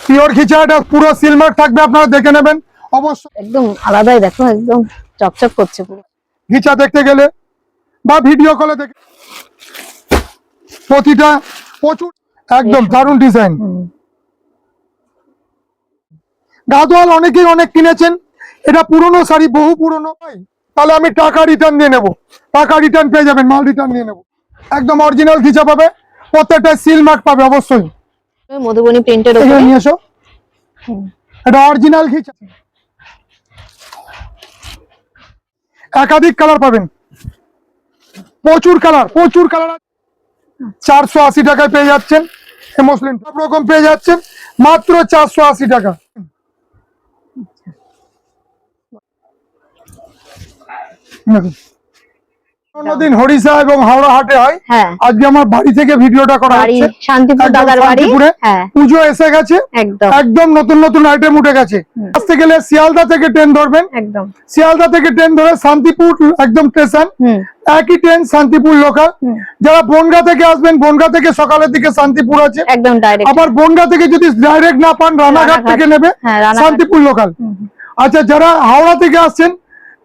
Pure ঘিচা, এটা পুরো Silk Mark থাকবে, আপনারা দেখে নেবেন অবশ্যই। একদম আলাদাই, দেখো একদম চকচক করছে পুরো। ঘিচা দেখতে গেলে বা ভিডিও কলে দেখে প্রতিটা প্রচুর একদম দারুণ ডিজাইন। গাদোয়াল অনেকেই অনেক কিনেছেন, এটা পুরনো শাড়ি, বহু পুরনো, তাহলে আমি টাকা রিটার্ন দিয়ে নেবো, টাকা রিটার্ন পেয়ে যাবেন, মাল রিটার্ন নিয়ে নেবো। একদম অরিজিনাল ঘিচা পাবে, প্রত্যেকটা সিল মার্ক পাবে অবশ্যই। মধুবনী প্রিন্টের এখানে উপরে নিয়ে এসো, এটা অরিজিনাল ঘিচা, একাধিক কালার পাবেন, প্রচুর কালার, প্রচুর কালার। 480 টাকায় পেয়ে যাচ্ছেন, মসলিন সব রকম পেয়ে যাচ্ছেন মাত্র 480 টাকা। অন্যদিন হরিষা এবং হাওড়া হাটে হয়, হ্যাঁ আজকে আমার বাড়ি থেকে ভিডিওটা করা বাড়ি হচ্ছে। শান্তিপুর দাদার বাড়ি। হ্যাঁ পুজো এসে গেছে, একদম একদম নতুন নতুন আইটেম উঠে গেছে। আসতে গেলে শিয়ালদা থেকে ট্রেন ধরবেন, একদম শিয়ালদা থেকে ট্রেন ধরে শান্তিপুর একদম স্টেশন, একই ট্রেন শান্তিপুর লোকাল। যারা বনগা থেকে আসবেন, বনগা থেকে সকালের দিকে শান্তিপুর আছে একদম ডাইরেক্ট। আবার বনগা থেকে যদি ডাইরেক্ট না পান, রানাঘাট থেকে নেবে, শান্তিপুর লোকাল। আচ্ছা, যারা হাওড়া থেকে আসছেন,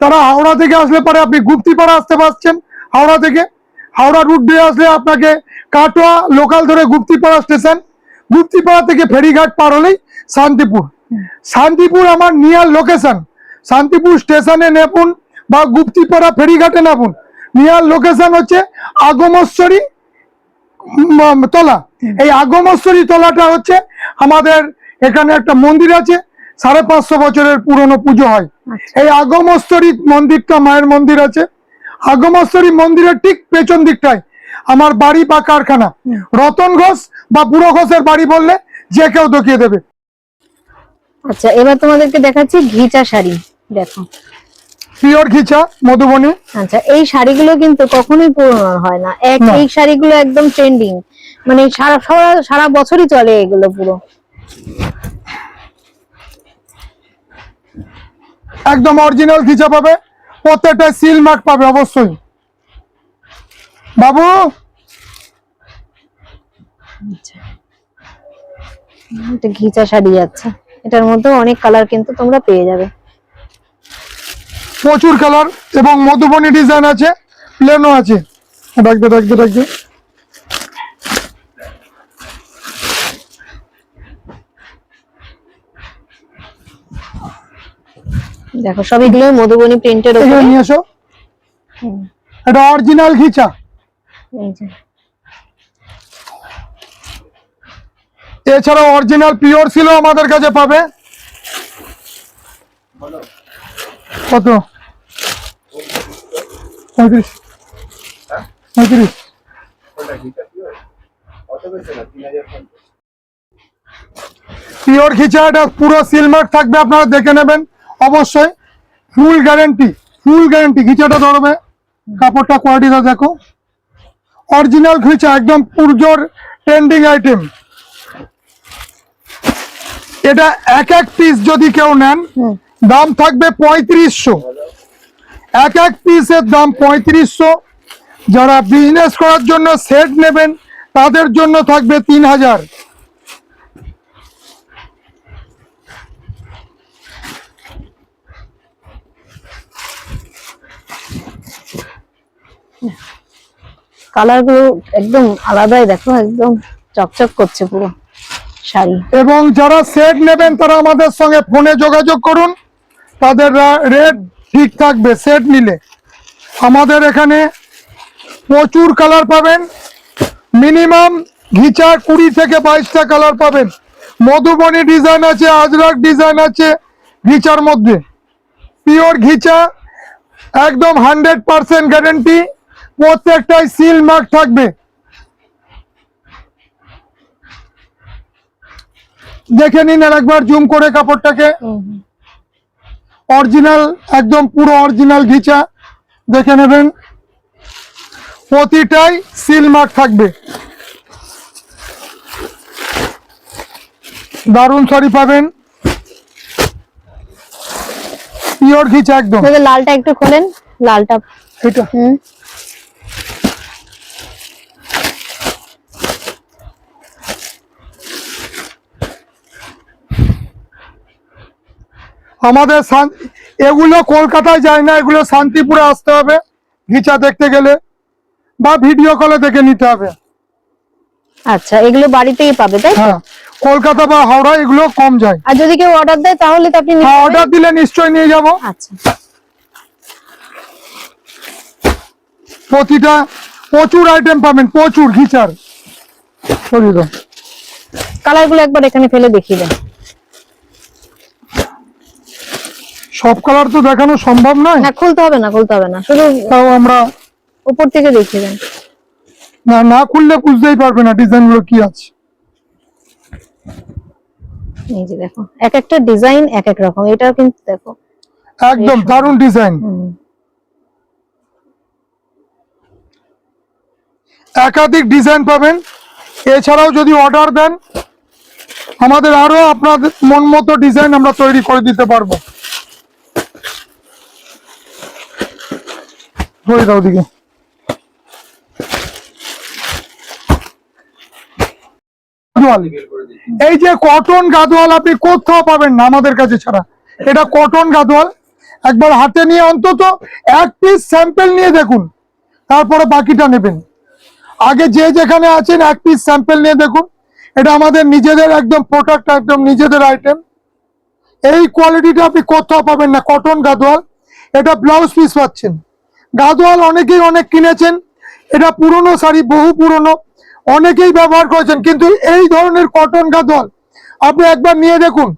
তারা হাওড়া থেকে আসলে পরে আপনি গুপ্তিপাড়া আসতে পারছেন। হাওড়া থেকে হাওড়া রুট দিয়ে আসলে আপনাকে কাটোয়া লোকাল ধরে গুপ্তিপাড়া স্টেশন, গুপ্তিপাড়া থেকে ফেরিঘাট পার হলেই শান্তিপুর। শান্তিপুর আমার নিয়ার লোকেশন, শান্তিপুর স্টেশনে নেপুন বা গুপ্তিপাড়া ফেরিঘাটে নামুন, নিয়ার লোকেশন হচ্ছে আগমেশ্বরী তলা। এই আগমেশ্বরী তলাটা হচ্ছে আমাদের এখানে একটা মন্দির আছে, 550 বছরের পুরনো পুজো হয়। এই আগমেশ্বরী মন্দিরটা মায়ের মন্দির আছে, আগমেশ্বরী মন্দিরের ঠিক পেছন দিকটায় আমার বাড়ি বা কারখানা। রতন ঘোষ বা বুড়ো ঘোষের বাড়ি বললে যে কেউ দেখিয়ে দেবে। আচ্ছা, এবার তোমাদেরকে দেখাচ্ছি ঘিচা শাড়ি, দেখো পিওর ঘিচা মধুবনী। আচ্ছা, এই শাড়িগুলো কিন্তু কখনোই পুরনো হয় না, এই শাড়িগুলো একদম ট্রেন্ডিং, মানে সারা সারা বছরই চলে এগুলো পুরো। একদম অরিজিনাল ঘিচা পাবে, প্রত্যেকটা সিল মার্ক পাবে অবশ্যই। বাবু এটা ঘিচা শাড়ি যাচ্ছে, এটার মধ্যে অনেক কালার কিন্তু তোমরা পেয়ে যাবে, প্রচুর কালার, এবং মধুবনী ডিজাইন আছে, প্লেনও আছে। রাখবে রাখবে রাখবে। দেখো সব এগুলো মধুবনী প্রিন্টের উপরে। এখানে নিয়ে এসো, এটা অরিজিনাল ঘিচা। এই যে এছাড়া অরিজিনাল পিওর ছিল আমাদের কাছে পাবে। কত? 35 35। পিওর ঘিচা, এটা পুরো সিলমার্ক থাকবে, আপনারা দেখে নেবেন অবশ্যই। ফুল গ্যারেন্টি, ফুল গ্যারেন্টি। ঘিচাটা ধরবে, কাপড়টা কোয়ালিটিটা দেখো, অরিজিনাল ঘিচা, একদম পুজোর ট্রেন্ডিং আইটেম। এটা এক এক পিস যদি কেউ নেন, দাম থাকবে 3500, এক এক পিসের দাম 3500। যারা বিজনেস করার জন্য সেট নেবেন, তাদের জন্য থাকবে 3000। কালার গুলো একদম আলাদাই, দেখো একদম চকচক করছে পুরো শাড়ি। এবং যারা সেট নেবেন, তারা আমাদের সঙ্গে ফোনে যোগাযোগ করুন, তাদের রেট ঠিক থাকবে সেট নিলে। আমাদের এখানে প্রচুর কালার পাবেন, মিনিমাম ঘিচা 20 থেকে 22টা কালার পাবেন। মধুবনী ডিজাইন আছে, আজরাক ডিজাইন আছে ঘিচার মধ্যে। পিওর ঘিচা, একদম 100% গ্যারেন্টি, প্রত্যেকটাই সিল মার্ক থাকবে। দেখে নিন আর একবার জুম করে কাপড়টাকে, অরিজিনাল, একদম পুরো অরিজিনাল ঘিচা দেখে নেবেন, প্রতিটাই সিল মার্ক থাকবে। দারুণ শাড়ি পাবেন, পিওর ঘিচা একদম। লালটা একটু খোলেন, লালটা এটা আমাদের এগুলো কলকাতায় যায় না, এগুলো শান্তিপুরে আসতে হবে ঘিচা দেখতে গেলে, বা ভিডিও কলে দেখে নিতে হবে। আচ্ছা, এগুলো বাড়িতেই পাবে তাই তো? হ্যাঁ, কলকাতা বা হাওড়া এগুলো কম যায়। আর যদি কেউ অর্ডার দেয় তাহলে তো আপনি হ্যাঁ, অর্ডার দিলে নিশ্চয়ই নিয়ে যাব। আচ্ছা, প্রতিটা প্রচুর আইটেম পাবেন, প্রচুর ঘিচার। কালার গুলো একবার এখানে ফেলে দেখিয়ে দেন। সব কালার তো দেখানো সম্ভব নয়। না, খুলতে হবে না, খুলতে হবে না, শুধু তাও আমরা উপর থেকে দেখিয়ে দেন। না খুললে বুঝতেই পারবে না ডিজাইন গুলো কি আছে। এই যে দেখো, এক একটা ডিজাইন এক এক রকম, এটাও কিন্তু দেখো একদম দারুণ ডিজাইন। একাধিক ডিজাইন পাবেন। এছাড়াও যদি অর্ডার দেন আমাদের আরো আপনাদের মন মতো ডিজাইন আমরা তৈরি করে দিতে পারবো। ধরে দাও দিকে। এই যে কটন গাদোয়াল আপনি কোথাও পাবেন না আমাদের কাছে ছাড়া। এটা কটন গাদোয়াল, একবার হাতে নিয়ে অন্তত এক পিস স্যাম্পল নিয়ে দেখুন, তারপরে বাকিটা নেবেন। আগে যে যেখানে আছেন এক পিস স্যাম্পল নিয়ে দেখুন। এটা আমাদের নিজেদের একদম প্রোডাক্ট, একদম নিজেদের আইটেম। এই কোয়ালিটিটা আপনি কোথাও পাবেন না, কটন গাদোয়াল। এটা ব্লাউজ পিস পাচ্ছেন। গাদোয়াল অনেকেই অনেক কিনেছেন, এটা পুরনো শাড়ি, বহু পুরনো, অনেকেই ব্যবহার করেছেন, কিন্তু এই ধরনের কটন গাদোয়াল আপনি একবার নিয়ে দেখুন।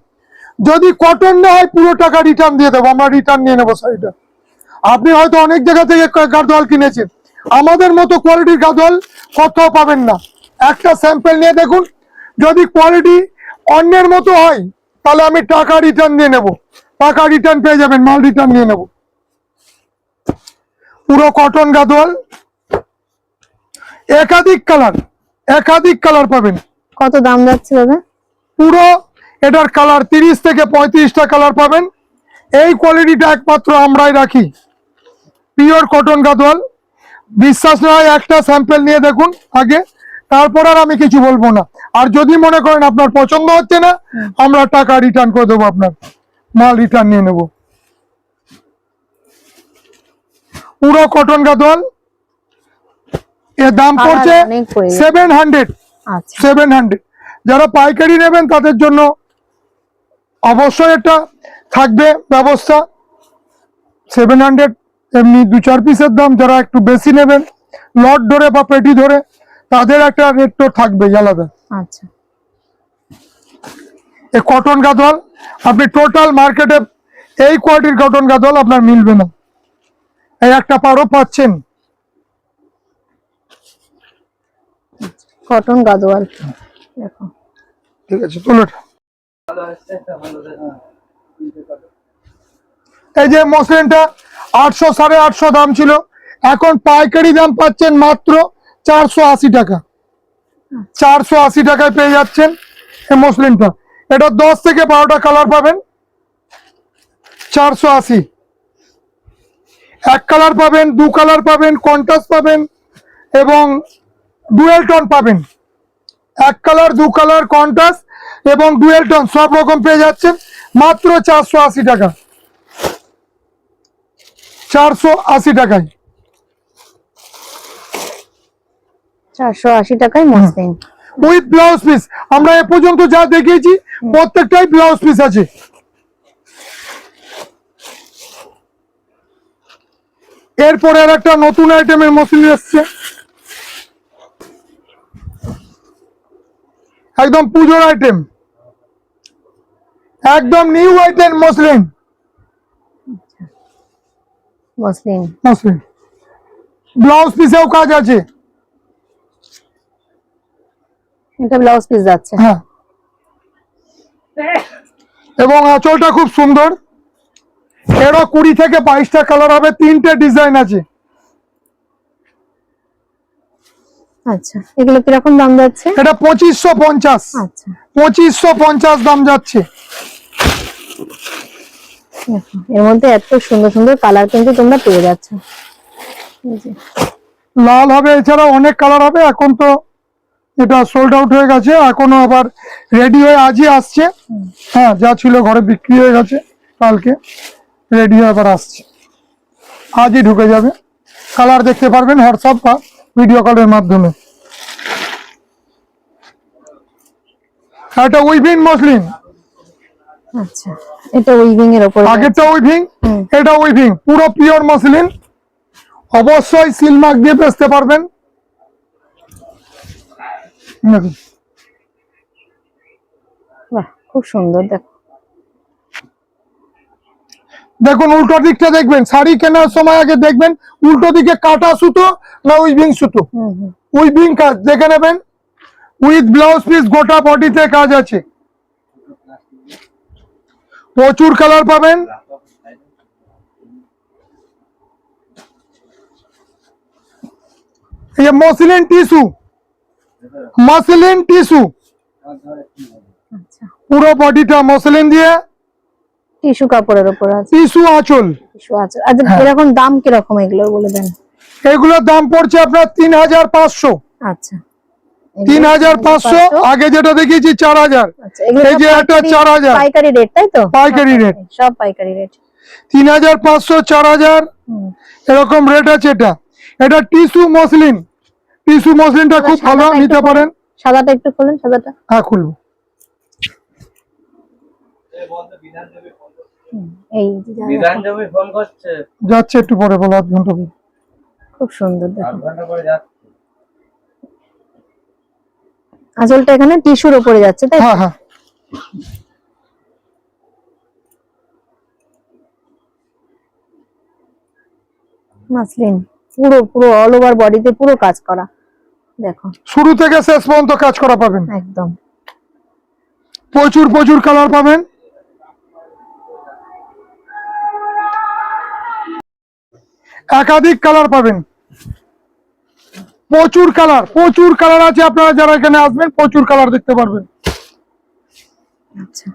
যদি কটন না হয় পুরো টাকা রিটার্ন দিয়ে দেবো, আমরা রিটার্ন নিয়ে নেবো শাড়িটা। আপনি হয়তো অনেক জায়গা থেকে গাদোয়াল কিনেছেন, আমাদের মতো কোয়ালিটির গাদোয়াল কোথাও পাবেন না। একটা স্যাম্পল নিয়ে দেখুন, যদি কোয়ালিটি অন্যের মতো হয় তাহলে আমি টাকা রিটার্ন দিয়ে নেব, টাকা রিটার্ন পেয়ে যাবেন, মাল রিটার্ন নিয়ে নেব। পুরো কটন গাদোয়াল, একাধিক কালার পাবেন। কত দাম যাচ্ছে দাদা? পুরো এটার কালার 30 থেকে 35টা কালার পাবেন। এই কোয়ালিটিটা একমাত্র আমরাই রাখি, পিওর কটন গাদোয়াল। বিশ্বাস না হয় একটা স্যাম্পল নিয়ে দেখুন আগে, তারপর আর আমি কিছু বলবো না। আর যদি মনে করেন আপনার পছন্দ হচ্ছে না, আমরা টাকা রিটার্ন করে দেবো, আপনার মাল রিটার্ন নিয়ে নেব। পুরো কটন গাদোয়াল, এর দাম পড়ছে 700। আচ্ছা, 700। যারা পাইকারি নেবেন তাদের জন্য অবশ্যই এটা থাকবে ব্যবস্থা। 700 এমনি 2-4 পিসের দাম। যারা একটু বেশি নেবেন, লট ধরে বা পেটি ধরে, তাদের একটা রেট তো থাকবেই আলাদা। আচ্ছা, এই কটন গাদোয়াল আপনি টোটাল মার্কেটে এই কোয়ালিটির কটন গাদোয়াল আপনার মিলবে না। এই একটা পারও পাচ্ছেন কটন গাদোয়াল দেখো। ঠিক আছে, তুলো। এই যে মসলিনটা 800 850 দাম ছিল, এখন পাইকারি দাম পাচ্ছেন মাত্র 480 টাকা। 480 টাকায় পেয়ে যাচ্ছেন এই মসলিনটা। এটা 10 থেকে 12টা কালার পাবেন। 480। এক কালার পাবেন, 2 কালার পাবেন, কন্ট্রাস্ট পাবেন এবং ডুয়েল টোন পাবেন। এক কালার, 2 কালার, কন্ট্রাস্ট এবং ডুয়েল টোন সব রকম পেয়ে যাচ্ছেন মাত্র 480 টাকা। 480 টাকায়, 480 টাকায় মসলিন উইথ ব্লাউজ পিস। আমরা এ পর্যন্ত যা দেখিয়েছি প্রত্যেকটাই ব্লাউজ পিস আছে। এরপরে আর একটা নতুন আইটেমের মসলিন এসছে, একদম পুজোর আইটেম, একদম নিউ আইটেম মসলিন। ব্লাউজ পিসেও কাজ আছে। এটা ব্লাউজ পিস যাচ্ছে। হ্যাঁ, এবং আঁচলটা খুব সুন্দর। এরও 20 থেকে 22টা কালার হবে, 3টে ডিজাইন আছে। আচ্ছা, এগুলো কিরকম দাম যাচ্ছে? এটা 2550। আচ্ছা, 2550 দাম যাচ্ছে। এর মধ্যে এত সুন্দর সুন্দর কালার কিন্তু তোমরা পেয়ে যাচ্ছ। লাল হবে, এছাড়া অনেক কালার হবে। এখন তো এটা সোল্ড আউট হয়ে গেছে, এখনো আবার রেডি হয়ে আজই আসছে। হ্যাঁ, যা ছিল ঘরে বিক্রি হয়ে গেছে, কালকে রেডি হয়ে আবার আসছে, আজই ঢুকে যাবে। কালার দেখতে পারবেন হোয়াটসঅ্যাপ বা ভিডিও কলের মাধ্যমে। এটা উইভিং মসলিন, আচ্ছা এটা উইভিং এর উপরে আগেরটা উইভিং, এটা উইভিং, পুরো পিওর মসলিন। অবশ্যই সিল মার্ক দিয়ে বেচতে পারবেন। দেখুন বাহ খুব সুন্দর দেখো। দেখুন উল্টো দিকটা দেখবেন, শাড়ি কেনার সময় আগে দেখবেন উল্টো দিকে কাটা সুতো না উইভিং সুতো। উইভিং কাজ দেখে নেবেন, উইথ ব্লাউজ পিস, গোটা বডিতে কাজ আছে। প্রচুর কালার পাবেন। ये मसलिन टिश्यू, मसलिन टिश्यू, আচ্ছা পুরো বডিটা মসলিন দিয়ে, টিস্যু কাপড়ের উপর আছে, টিস্যু আঁচল। টিস্যু আছে। আচ্ছা এরকম দাম কি রকম এগুলো বলে দেন? এগুলোর দাম পড়ছে আপনার 3500। আচ্ছা 3500, আগে যেটা দেখিয়েছি 4000। আচ্ছা এগুলো এই যে একটা 4000 পাইকারি রেট তাই তো? পাইকারি রেট, সব পাইকারি রেট। 3500 4000 এরকম রেট আছে। এটা এটা টিস্যু মসলিন, টিস্যু মসলিনটা খুব ভালো, নিতে পারেন। সাদাটা একটু খুলেন, সাদাটা। হ্যাঁ খুলবো। এই বিধান জমি ফোন করছে, যাচ্ছে একটু পরে, বলো 8 ঘন্টা পরে। খুব সুন্দর 8 দেখো। ঘন্টা পরে যাচ্ছে। আঁচলটা এখানে টিস্যুর উপরে যাচ্ছে তাই? হ্যাঁ হ্যাঁ, মাসলিন পুরো পুরো অল ওভার বডিতে পুরো কাজ করা দেখো, শুরু থেকে শেষ পর্যন্ত কাজ করা পাবেন। একদম। প্রচুর প্রচুর কালার পাবেন। একাধিক কালার পাবেন, প্রচুর কালার, প্রচুর কালার আছে। আপনারা যারা এখানে আসবেন প্রচুর কালার দেখতে পারবেন। আচ্ছা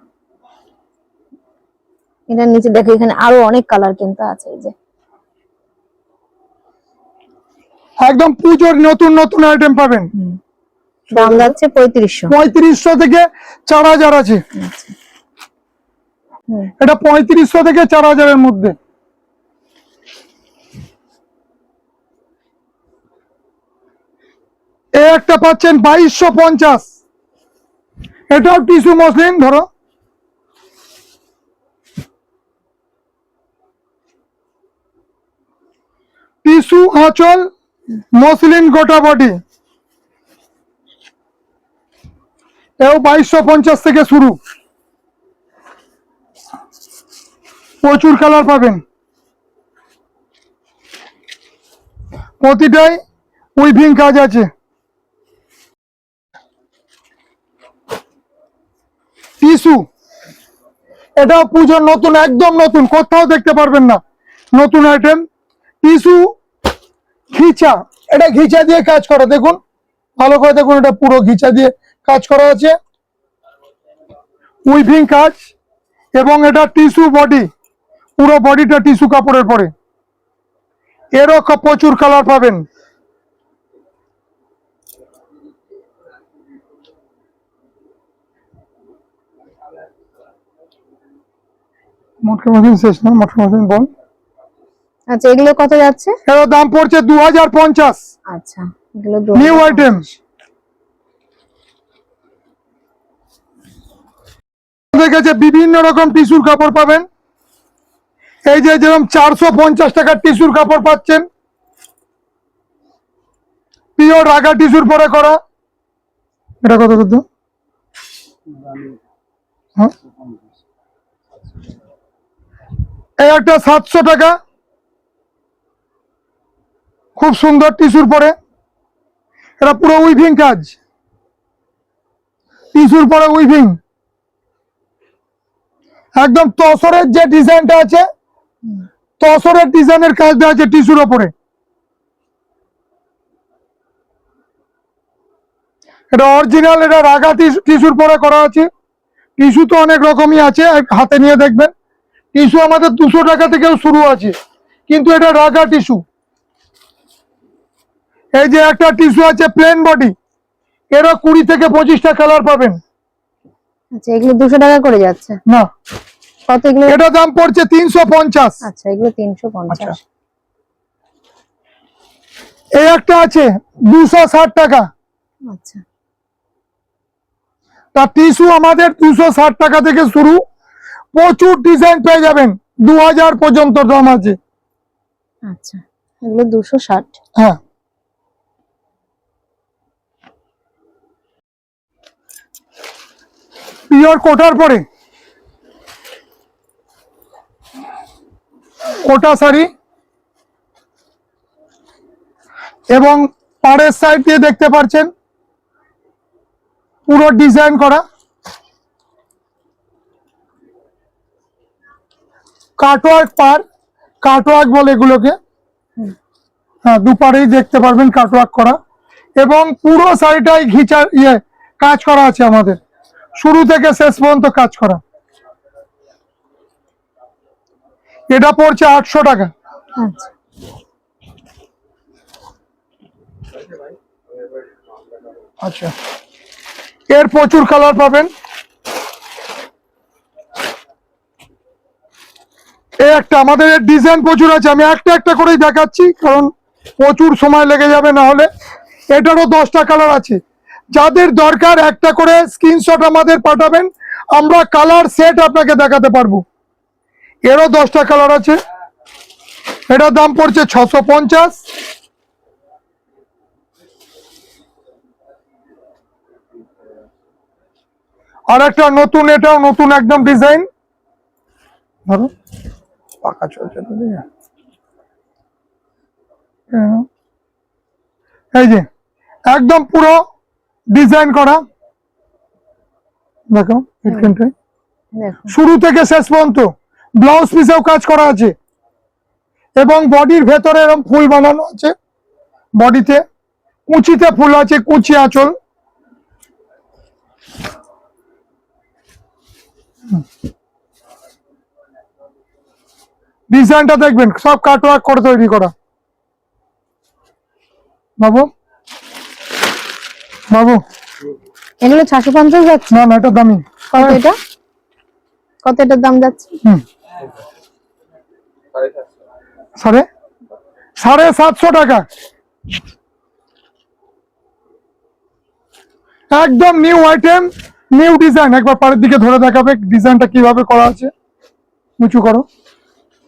এটার নিচে দেখো এখানে আরো অনেক কালার কিন্তু আছে। এই যে একদম পুজোর নতুন নতুন আইটেম পাবেন। দাম যাচ্ছে 3500। 3500 থেকে 4000 আছে। আচ্ছা এটা 3500 থেকে 4000 এর মধ্যে। এই একটা পাচ্ছেন 2250, এটাও টিস্যু মসলিন। ধরো টিস্যু আঁচল, মসলিন গোটা বডি, এও 2250 থেকে শুরু। প্রচুর কালার পাবেন, প্রতিটাই উইভিং কাজ আছে। টিস্যু, এটাও পুজোর নতুন, একদম নতুন, কোথাও দেখতে পারবেন না, নতুন আইটেম। টিস্যু ঘিচা, এটা ঘিচা দিয়ে কাজ করা, দেখুন ভালো করে দেখুন, এটা পুরো ঘিচা দিয়ে কাজ করা আছে, উইভিং কাজ। এবং এটা টিস্যু বডি, পুরো বডিটা টিস্যু কাপড়ের পরে। এরও প্রচুর কালার পাবেন। মটকা মশিন শেষ না, মটকা মশিন বল। আচ্ছা এগুলো কত যাচ্ছে? এর দাম পড়ছে 2050। আচ্ছা এগুলো নিউ আইটেম। দেখেছে বিভিন্ন রকম টিস্যুর কাপড় পাবেন। এই যে যেরকম 450 টাকার টিস্যুর কাপড় পাচ্ছেন, পিওর রাগা টিস্যুর পরে করা। এটা কত কত? হ্যাঁ এই একটা 700 টাকা, খুব সুন্দর টিস্যুর পরে। এটা পুরো উইভিং কাজ, টিস্যুর পরে উইভিং, একদম তসরের যে ডিজাইনটা আছে, তসরের ডিজাইনের কাজটা আছে টিস্যুর ওপরে। এটা অরিজিনাল, এটা রাগা টিস্যুর পরে করা আছে। টিস্যু তো অনেক রকমই আছে, হাতে নিয়ে দেখবেন। টিস্যু আমাদের 200 টাকা থেকেও শুরু আছে, কিন্তু এটা রাগা টিস্যু। এই যে একটা টিস্যু আছে প্লেন বডি, এরও 20 থেকে 25টা কালার পাবেন। আচ্ছা এগুলো 200 টাকা করে যাচ্ছে না, কত এগুলো? এটা দাম পড়ছে 350। আচ্ছা, এগুলো 350। এই একটা আছে 260 টাকা। আচ্ছা, তা টিস্যু আমাদের 260 টাকা থেকে শুরু, প্রচুর ডিজাইন পেয়ে যাবেন, 2000 পর্যন্ত দাম আছে। আচ্ছা, এগুলো 260। হ্যাঁ, পিওর কোটার পরে কোটা শাড়ি, এবং পাড়ের সাইড দিয়ে দেখতে পাচ্ছেন পুরো ডিজাইন করা, কাটওয়ার্ক পার, কাটওয়ার্ক বলে এগুলোকে। হ্যাঁ, দুপারেই দেখতে পারবেন কাটওয়ার্ক করা, এবং পুরো শাড়িটাই ঘিচা কাজ করা আছে আমাদের, শুরু থেকে শেষ পর্যন্ত কাজ করা। এটা পড়ছে 800 টাকা। আচ্ছা, আচ্ছা, এর প্রচুর কালার পাবেন। এই একটা আমাদের ডিজাইন প্রচুর আছে, আমি একটা একটা করেই দেখাচ্ছি কারণ প্রচুর সময় লেগে যাবে না হলে। এটারও 10টা কালার আছে, যাদের দরকার একটা করে স্ক্রিনশট আমাদের পাঠাবেন, আমরা কালার সেট আপনাকে দেখাতে পারবো। এরও 10টা কালার আছে, এটার দাম পড়ছে 650। আর একটা নতুন, এটাও নতুন একদম ডিজাইন, ধরো পাকা চলছে না, এই যে একদম পুরো ডিজাইন করা, দেখো এখানটায় দেখো। শুরু থেকে শেষ পর্যন্ত ব্লাউজ পিসেও কাজ করা আছে, এবং বডির ভেতরে এরকম ফুল বানানো আছে, বডিতে কুচিতে ফুল আছে, কুচি আঁচল। ডিজাইনটা দেখবেন সব কাটওয়ার্ক করে তৈরি করা। বাবু বাবু, এগুলো 650 যাচ্ছে? না না, এটা দামি। কত এটা? কত এটার দাম যাচ্ছে? সাড়ে 750 টাকা। একদম নিউ আইটেম, নিউ ডিজাইন। একবার পাড়ের দিকে ধরে দেখাবে ডিজাইনটা কিভাবে করা আছে, উঁচু করো,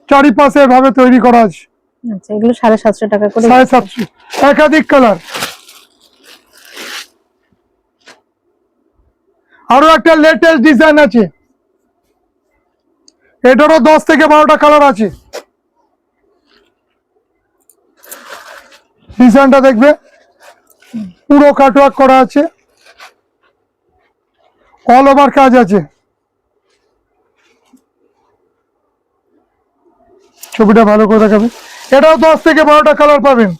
চারিপাশে এভাবে তৈরি করা আছে। আচ্ছা, এগুলো 750 টাকা করে। 750, একাধিক কালার। আরো একটা লেটেস্ট ডিজাইন আছে, এটারও 10 থেকে 12টা কালার আছে। ডিজাইনটা দেখবে, পুরো কাটওয়ার্ক করা আছে, অল ওভার কাজ আছে। ছবিটা ভালো করে দেখাবে। এটাও 10 থেকে 12টা কালার পাবেন।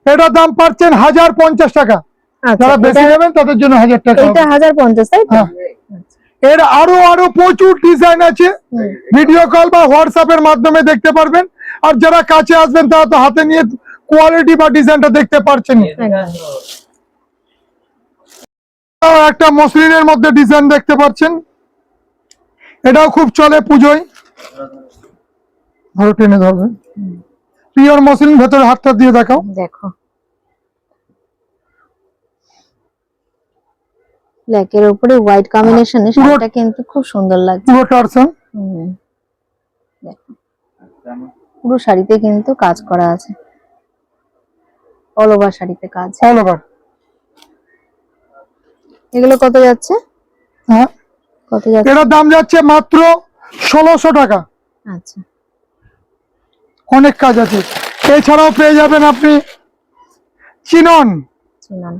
এটার দাম পাচ্ছেন 1050 টাকা। আচ্ছা, যারা বেশি নেবেন তাদের জন্য 1000 টাকা। এটা 1050, তাই তো? হ্যাঁ, এর আরো প্রচুর ডিজাইন আছে, ভিডিও কল বা হোয়াটসঅ্যাপের মাধ্যমে দেখতে পারবেন। আর যারা কাছে আসবেন তারা তো হাতে নিয়ে কোয়ালিটি বা ডিজাইনটা দেখতে পারছেন। একটা মসলিনের মধ্যে ডিজাইন দেখতে পাচ্ছেন, এটাও খুব চলে পুজোয়। ধরো টেনে ধরবে, পিওর মসলিন, ভেতরে হাতটা দিয়ে দেখাও। দেখো, ব্ল্যাকের উপরে হোয়াইট কম্বিনেশনে শাড়িটা কিন্তু খুব সুন্দর লাগছে। পুরো টার্সন। দেখো, পুরো শাড়িতে কিন্তু কাজ করা আছে, অল ওভার শাড়িতে কাজ, অল ওভার। এগুলো কত যাচ্ছে? হ্যাঁ, কত যাচ্ছে? এটার দাম যাচ্ছে মাত্র 1600 টাকা। আচ্ছা, অনেক কাজ আছে। এছাড়াও পেয়ে যাবেন আপনি চিনন, চিনন।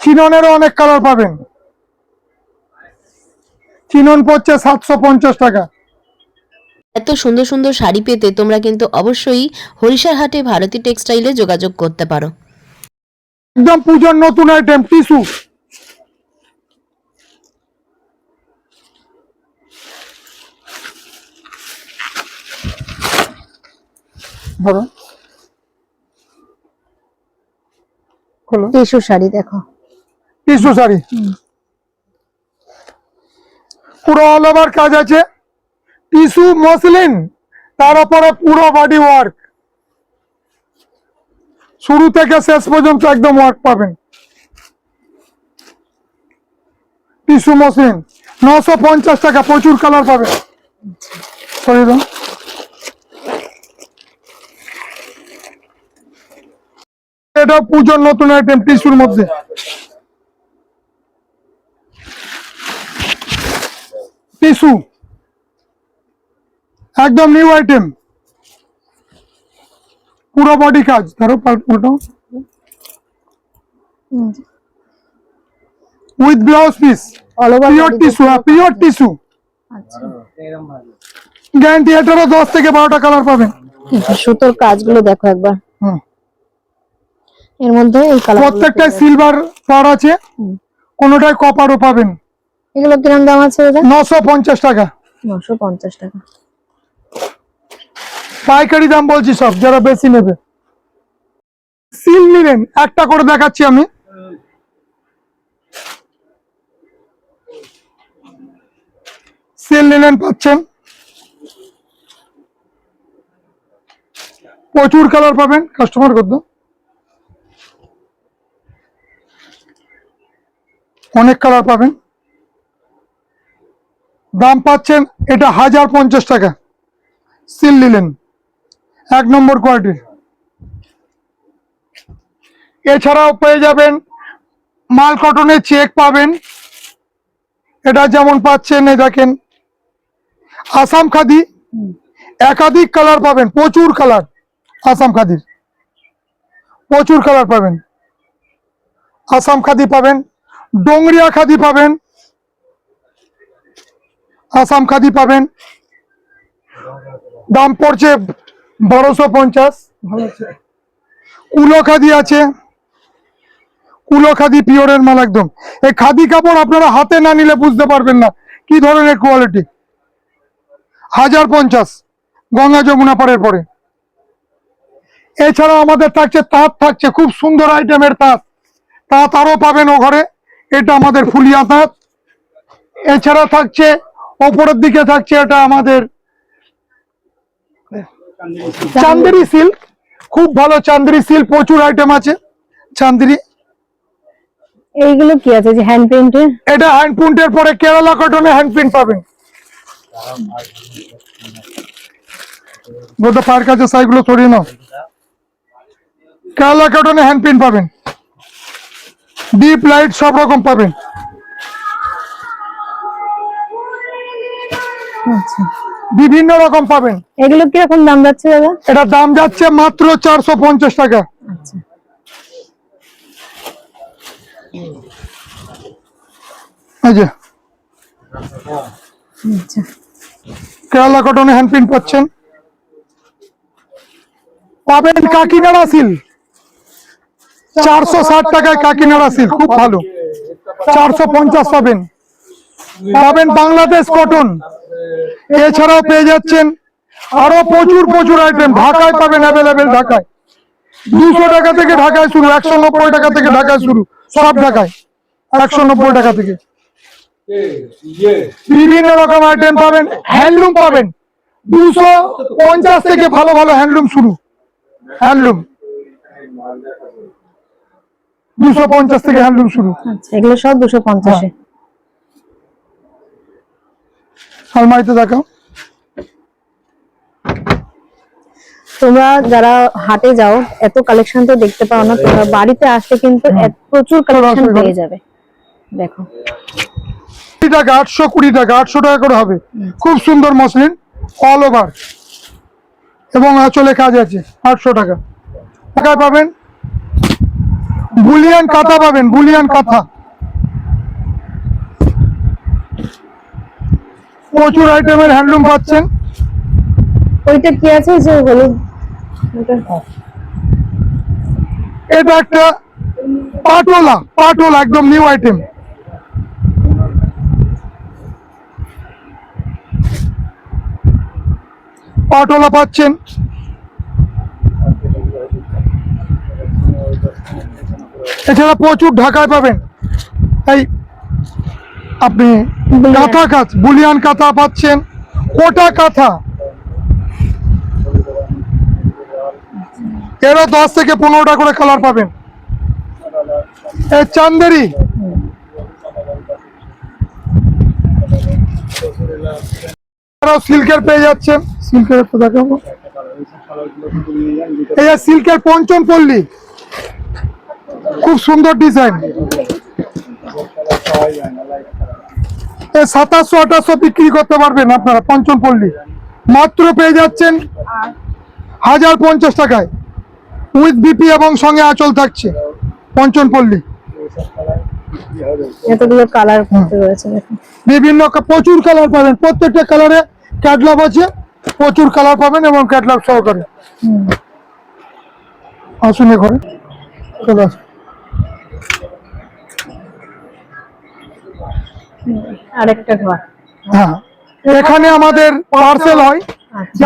চিননেরও অনেক কালার পাবেন। চিনন পড়ছে 750 টাকা। এত সুন্দর সুন্দর শাড়ি পেতে তোমরা কিন্তু অবশ্যই হরিষার হাটে ভারতী টেক্সটাইলে যোগাযোগ করতে পারো। একদম পুজোর নতুন আইটেম টিস্যু, ধরো খোলো, টিস্যু শাড়ি দেখো, টিস্যু শাড়ি পুরো অল ওভার কাজ আছে, টিস্যু মসলিন, তার উপরে পুরো বডি ওয়ার্ক, শুরু থেকে শেষ পর্যন্ত একদম ওয়ার্ক পাবেন। টিস্যু মসলিন 950 টাকা, প্রচুর কালার পাবেন। সরিয়ে দাও। এটা পুজোর নতুন আইটেম টিস্যুর মধ্যে, টিস্যু একদম নিউ আইটেম, পুরো বডি কাজ। ধরো উল্টাও, with blouse piece, all over pure tissue, pure tissue আচ্ছা, গ্যারান্টি। এটারও 10 থেকে 12টা কালার পাবেন। সুতোর কাজগুলো দেখো একবার, হুম, এর মধ্যে এই কালার প্রত্যেকটাই সিলভার পার আছে, কোনোটাই কপারও পাবেন। এগুলো কিরকম দাম আছে এটা? 950 টাকা 950 টাকা। পাইকারি দাম বলছি সব, যারা বেশি নেবে। সিল নিলেন, একটা করে দেখাচ্ছি আমি। সিল নিলেন পাচ্ছেন, প্রচুর কালার পাবেন। কাস্টমার কত, অনেক কালার পাবেন। দাম পাচ্ছেন এটা 1050 টাকা। সিল নিলেন, 1 নম্বর কোয়ালিটির। এছাড়াও পেয়ে যাবেন মাল কটনের চেক পাবেন। এটা যেমন পাচ্ছেন, এই দেখেন আসাম খাদি, একাধিক কালার পাবেন, প্রচুর কালার। আসাম খাদির প্রচুর কালার পাবেন। আসাম খাদি পাবেন, ডোংরিয়া খাদি পাবেন, আসাম খাদি পাবেন। দাম পড়ছে 1250। কুলো খাদি আছে, কুলো খাদি পিওরের মাল একদম। এই খাদি কাপড় আপনারা হাতে না নিলে বুঝতে পারবেন না কি ধরনের কোয়ালিটি। 1050 গঙ্গা যমুনা পাড়ের পরে। এছাড়া আমাদের থাকছে তাঁত, থাকছে খুব সুন্দর আইটেমের তাঁত। তাঁত আরো পাবেন ও ঘরে, এটা আমাদের ফুলিয়া তাঁত। এছাড়া থাকছে ওপরের দিকে থাকছে এটা আমাদের চান্দেরি সিল্ক, খুব ভালো চান্দেরি সিল্ক, প্রচুর আইটেম আছে চান্দেরি। এইগুলো কি আছে যে হ্যান্ড প্রিন্টের? এটা হ্যান্ড প্রিন্টের পরে কেরালা কটনে হ্যান্ড প্রিন্ট পাবেন। বলতে পায়ের কাছে সাইগুলো সরিয়ে নাও। কেরালা কটনে হ্যান্ড প্রিন্ট পাবেন, ডিপ লাইট সব রকম পাবেন। আচ্ছা, বিভিন্ন রকম পাবেন। এগুলো কিরকম দাম যাচ্ছে দাদা? এটা দাম যাচ্ছে মাত্র 450 টাকা। আচ্ছা, এই যে আচ্ছা, কেরালা কটনে হ্যান্ড প্রিন্ট পাচ্ছেন। পাবেন কাকিনাড়া সিল, 460 টাকায় কাকিনাড়া সিল, খুব ভালো। 450 পাবেন। পাবেন বাংলাদেশ কটন। এছাড়াও পেয়ে যাচ্ছেন আরো প্রচুর প্রচুর আইটেম। ঢাকায় পাবেন অ্যাভেলেবেল, ঢাকায় 200 টাকা থেকে ঢাকায় শুরু, 190 টাকা থেকে ঢাকায় শুরু, সব ঢাকায় 190 টাকা থেকে। বিভিন্ন রকম আইটেম পাবেন। হ্যান্ডলুম পাবেন 250 থেকে ভালো ভালো হ্যান্ডলুম শুরু। হ্যান্ডলুম 250 থেকে হ্যান্ডলুম শুরু। আচ্ছা, এগুলো সব 250 এ। আলমারিতে দেখাও। তোমরা যারা হাটে যাও এত কালেকশন তো দেখতে পাও না, তোমরা বাড়িতে আসলে কিন্তু প্রচুর কালেকশন পেয়ে যাবে। দেখো 20 টাকা, 820 টাকা, 800 টাকা করে হবে। খুব সুন্দর মসলিন, অল ওভার এবং আঁচলে কাজ আছে। 800 টাকা। টাকায় পাবেন বুলিয়ান কাঁথা, পাবেন বুলিয়ান কাঁথা। প্রচুর আইটেমের হ্যান্ডলুম পাচ্ছেন। ওইটা কি আছে যে হলুদ? এটা একটা পাটোলা, পাটোলা একদম নিউ আইটেম। পাটোলা পাচ্ছেন। এছাড়া প্রচুর ঢাকায় পাবেন। এই আপনি বুলিয়ান। কাঁথা কাজ, বুলিয়ান কাঁথা পাচ্ছেন, কোটা কাঁথা, এরও 10 থেকে 15টা করে কালার পাবেন। এই চান্দেরি, সিল্কের পেয়ে যাচ্ছেন, সিল্কের একটু দেখাবো। এই যে সিল্কের পঞ্চম পল্লী, খুব সুন্দর ডিজাইন, 2700-2800 বিক্রি করতে পারবেন আপনারা। পঞ্চম পল্লী মাত্র পেয়ে যাচ্ছেন 1050 টাকায়, উইথ বিপি এবং সঙ্গে আঁচল থাকছে। পঞ্চম পল্লী এতগুলো কালার রয়েছে দেখুন। বিভিন্ন প্রচুর কালার পাবেন, প্রত্যেকটা কালারে ক্যাটলগ আছে, প্রচুর কালার পাবেন এবং ক্যাটলগ সহকারে। আসুন এ ঘরে, আরেকটা ঘর। হ্যাঁ, এখানে আমাদের পার্সেল হয়,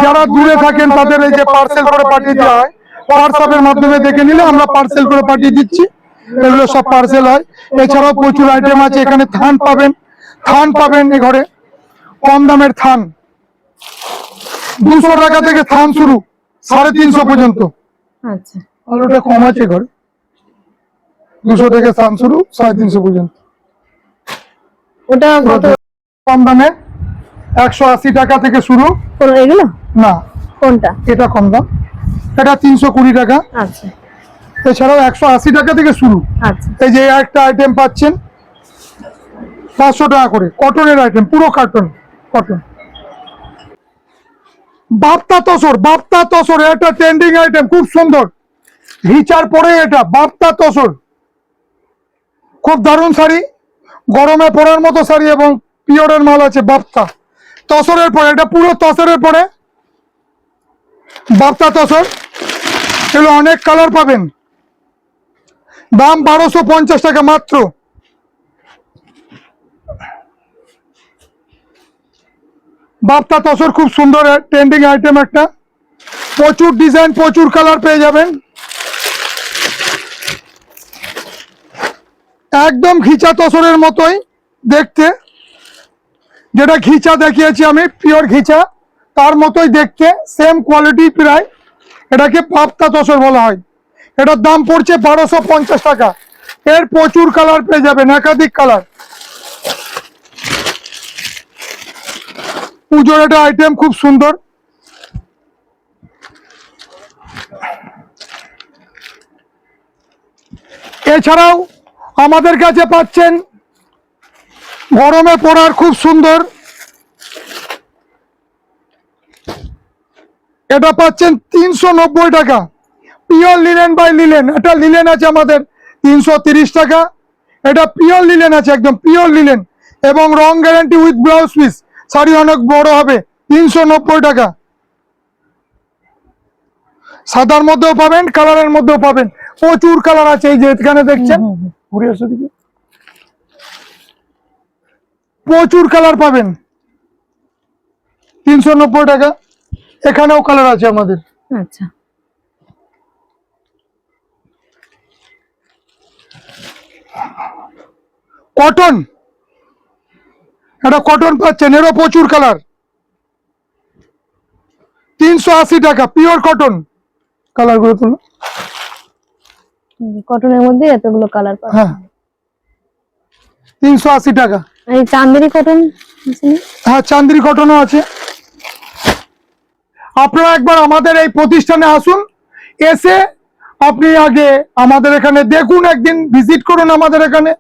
যারা দূরে থাকেন তাদের এই যে পার্সেল করে পাঠিয়ে দেওয়া হয়, হোয়াটসঅ্যাপের মাধ্যমে দেখে নিলে আমরা পার্সেল করে পাঠিয়ে দিচ্ছি, এগুলো সব পার্সেল হয়। এছাড়াও প্রচুর আইটেম আছে, এখানে থান পাবেন, থান পাবেন এ ঘরে, কম দামের থান 200 টাকা থেকে থান শুরু 350 পর্যন্ত। আচ্ছা, আর ওটা কম আছে ঘরে, 200 থেকে থান শুরু 350 পর্যন্ত। ওটা কত? কম দামে 180 টাকা থেকে শুরু। এগুলো না, কোনটা? এটা কম দাম, এটা 320 টাকা। আচ্ছা এছাড়াও 180 টাকা থেকে শুরু। আচ্ছা, এই যে একটা আইটেম পাচ্ছেন 500 টাকা করে, কটনের আইটেম, পুরো কার্টন কটন। বাপ্তা তসর, বাপ্তা তসর এটা ট্রেন্ডিং আইটেম, খুব সুন্দর, হিচার পরে এটা বাপ্তা তসর, খুব দারুণ শাড়ি, গরমে পরার মতো শাড়ি এবং পিওরের মাল আছে। বাপ্তা তসরের পরে, এটা পুরো তসরের পরে বাপ্তা তসর, এগুলো অনেক কালার পাবেন, দাম 1250 টাকা মাত্র। বাপ্তা তসর খুব সুন্দর ট্রেন্ডিং আইটেম একটা, প্রচুর ডিজাইন, প্রচুর কালার পেয়ে যাবেন, একদম ঘিচা তসরের মতোই দেখতে, যেটা ঘিচা দেখিয়েছি আমি, পিওর ঘিচা তার মতোই দেখতে, সেম কোয়ালিটি প্রায়, এটাকে বাপ্তা তসর বলা হয়। এটার দাম পড়ছে 1250 টাকা, এর প্রচুর কালার পেয়ে যাবেন, একাধিক কালার। পুজোর একটা আইটেম খুব সুন্দর, এছাড়াও আমাদের কাছে পাচ্ছেন গরমে পরার খুব সুন্দর, এটা পাচ্ছেন 390 টাকা, পিওর লিলেন বাই লিলেন। এটা লিলেন আছে আমাদের 330 টাকা, এটা পিওর লিলেন আছে, একদম পিওর লিলেন এবং রং guarantee with blouse piece, sari অনেক বড় হবে, 390 টাকা। সাদার মধ্যেও পাবেন, কালারের মধ্যেও পাবেন, প্রচুর কালার আছে। এই যে এখানে দেখছেন, ঘুরে আসো দিকে, প্রচুর কালার পাবেন, 390 টাকা। এখানেও কালার আছে আমাদের। আচ্ছা, কটন, এটা কটন পাচ্ছেন, এরও প্রচুর কালার, 380 টাকা, পিওর কটন। কালার গুলো তুলো, কটনের মধ্যে এতগুলো কালার পাবেন। হ্যাঁ 380 টাকা। এই চান্দেরি কটন আছে না? হ্যাঁ, চান্দেরি কটনও আছে। আপনারা একবার আমাদের এই প্রতিষ্ঠানে আসুন, এসে আপনি আগে আমাদের এখানে দেখুন, একদিন ভিজিট করুন, আমাদের এখানে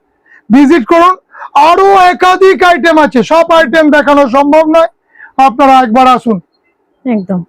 ভিজিট করুন, আরো একাধিক আইটেম আছে, সব আইটেম দেখানো সম্ভব নয়, আপনারা একবার আসুন। একদম।